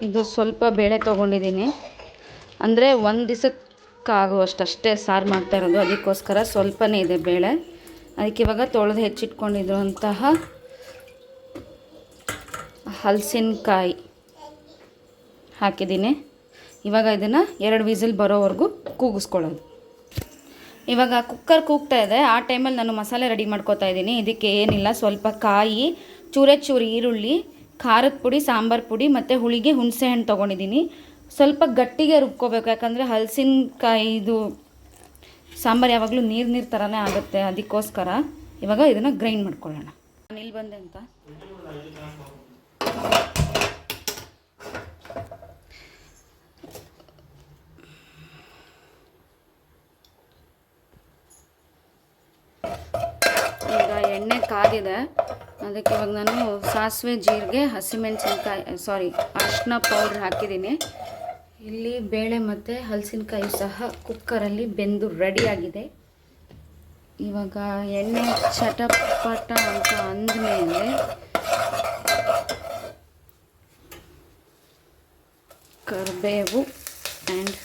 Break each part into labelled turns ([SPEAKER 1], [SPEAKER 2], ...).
[SPEAKER 1] ಇದು ಸ್ವಲ್ಪ ಬೇಳೆ ತೊಗೊಂಡಿದ್ದೀನಿ, ಅಂದರೆ ಒಂದು ದಿವಸಕ್ಕಾಗುವಷ್ಟೇ ಸಾರು ಮಾಡ್ತಾ ಇರೋದು, ಅದಕ್ಕೋಸ್ಕರ ಸ್ವಲ್ಪನೇ ಇದೆ ಬೇಳೆ. ಅದಕ್ಕೆ ಇವಾಗ ತೊಳೆದು ಹೆಚ್ಚಿಟ್ಕೊಂಡಿರುವಂತಹ ಹಲಸಿನಕಾಯಿ ಹಾಕಿದ್ದೀನಿ. ಇವಾಗ ಇದನ್ನು 2 ವಿಸಿಲ್ ಬರೋವರೆಗೂ ಕೂಗಿಸ್ಕೊಳ್ಳೋದು. ಇವಾಗ ಕುಕ್ಕರ್ ಕೂಗ್ತಾ ಇದೆ, ಆ ಟೈಮಲ್ಲಿ ನಾನು ಮಸಾಲೆ ರೆಡಿ ಮಾಡ್ಕೋತಾ ಇದ್ದೀನಿ. ಇದಕ್ಕೆ ಏನಿಲ್ಲ, ಸ್ವಲ್ಪ ಕಾಯಿ, ಚೂರು ಈರುಳ್ಳಿ, ಖಾರದ ಪುಡಿ, ಸಾಂಬಾರು ಪುಡಿ ಮತ್ತು ಹುಳಿಗೆ ಹುಣಸೆ ಹಣ್ಣು ತೊಗೊಂಡಿದ್ದೀನಿ. ಸ್ವಲ್ಪ ಗಟ್ಟಿಗೆ ರುಬ್ಕೋಬೇಕು, ಯಾಕಂದರೆ ಹಲಸಿನಕಾಯಿದು ಸಾಂಬಾರು ಯಾವಾಗಲೂ ನೀರು ಥರನೇ ಆಗುತ್ತೆ. ಅದಕ್ಕೋಸ್ಕರ ಇವಾಗ ಇದನ್ನು ಗ್ರೈಂಡ್ ಮಾಡ್ಕೊಳ್ಳೋಣ. ನಾನು ಇಲ್ಲಿ ಬಂದೆ ಅಂತ ಈಗ ಎಣ್ಣೆ ಕಾದಿದೆ. ಅದಕ್ಕೆ ಇವಾಗ ನಾನು ಸಾಸಿವೆ, ಜೀರಿಗೆ, ಹಸಿಮೆಣಸಿನ್ಕಾಯಿ ಅರಿಶಿನ ಪೌಡ್ರ್ ಹಾಕಿದ್ದೀನಿ. ಇಲ್ಲಿ ಬೇಳೆ ಮತ್ತು ಹಲಸಿನಕಾಯಿ ಸಹ ಕುಕ್ಕರಲ್ಲಿ ಬೆಂದು ರೆಡಿಯಾಗಿದೆ. ಇವಾಗ ಎಣ್ಣೆ ಚಟಪಟ ಅಂತ ಅಂದಮೇಲೆ ಕರಿಬೇವು ಆ್ಯಂಡ್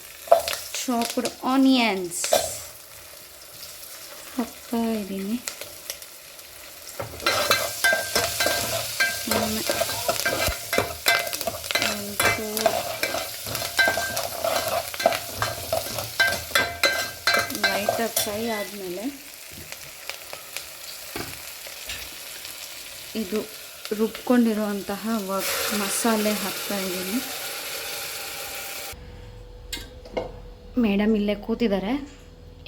[SPEAKER 1] ಚಾಪ್ಡ್ ಆನಿಯನ್ಸ್ ಹಾಕ್ತಾ ಇದ್ದೀನಿ. ಲೈಟಾಗಿ ಫ್ರೈ ಆದಮೇಲೆ ಇದು ರುಬ್ಕೊಂಡಿರುವಂತಹ ಮಸಾಲೆ ಹಾಕ್ತಾ ಇದ್ದೀನಿ. ಮೇಡಮ್ ಇಲ್ಲೇ ಕೂತಿದ್ದಾರೆ.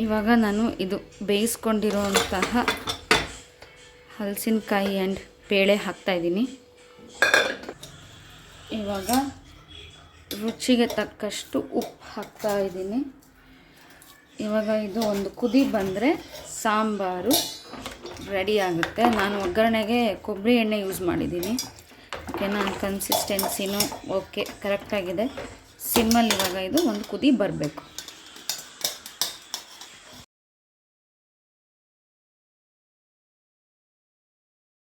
[SPEAKER 1] ಇವಾಗ ನಾನು ಇದು ಬೇಯಿಸ್ಕೊಂಡಿರುವಂತಹ ಹಲಸಿನಕಾಯಿ ಆ್ಯಂಡ್ ಬೇಳೆ ಹಾಕ್ತಾಯಿದ್ದೀನಿ. ಇವಾಗ ರುಚಿಗೆ ತಕ್ಕಷ್ಟು ಉಪ್ಪು ಹಾಕ್ತಾಯಿದ್ದೀನಿ. ಇವಾಗ ಇದು ಒಂದು ಕುದಿ ಬಂದರೆ ಸಾಂಬಾರು ರೆಡಿ ಆಗುತ್ತೆ. ನಾನು ಒಗ್ಗರಣೆಗೆ ಕೊಬ್ಬರಿ ಎಣ್ಣೆ ಯೂಸ್ ಮಾಡಿದ್ದೀನಿ. ಓಕೆನಾ, ಕನ್ಸಿಸ್ಟೆನ್ಸಿನೂ ಓಕೆ ಕರೆಕ್ಟಾಗಿದೆ. ಸಿಮ್ಮಲ್ಲಿ ಇವಾಗ ಇದು ಒಂದು ಕುದಿ ಬರಬೇಕು.